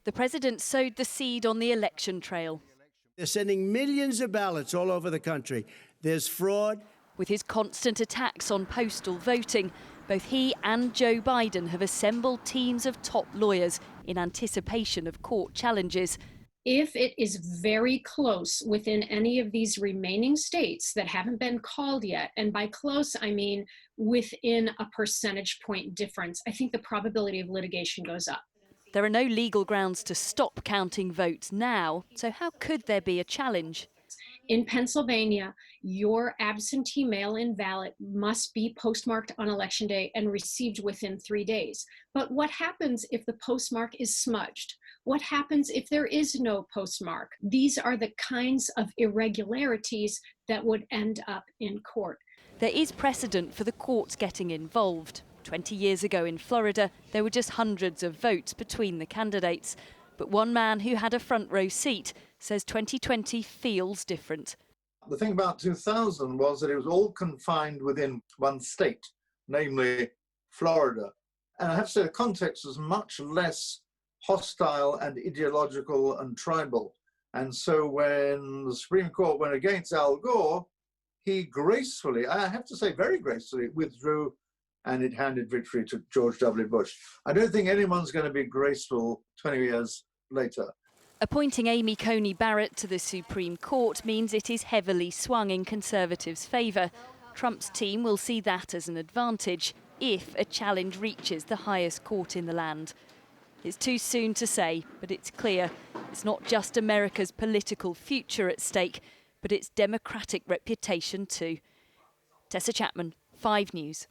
The president sowed the seed on the election trail. They're sending millions of ballots all over the country. There's fraud. With his constant attacks on postal voting, both he and Joe Biden have assembled teams of top lawyers in anticipation of court challenges. If it is very close within any of these remaining states that haven't been called yet, and by close I mean within a percentage point difference, I think the probability of litigation goes up. There are no legal grounds to stop counting votes now, so how could there be a challenge? In Pennsylvania, your absentee mail-in ballot must be postmarked on Election Day and received within 3 days. But what happens if the postmark is smudged? What happens if there is no postmark? These are the kinds of irregularities that would end up in court. There is precedent for the courts getting involved. 20 years ago in Florida, there were just hundreds of votes between the candidates. But one man who had a front row seat says 2020 feels different. The thing about 2000 was that it was all confined within one state, namely Florida. And I have to say the context was much less hostile and ideological and tribal. And so when the Supreme Court went against Al Gore, he gracefully, I have to say very gracefully, withdrew, and it handed victory to George W. Bush. I don't think anyone's going to be graceful 20 years later. Appointing Amy Coney Barrett to the Supreme Court means it is heavily swung in Conservatives' favour. Trump's team will see that as an advantage if a challenge reaches the highest court in the land. It's too soon to say, but it's clear it's not just America's political future at stake, but its democratic reputation too. Tessa Chapman, 5 News.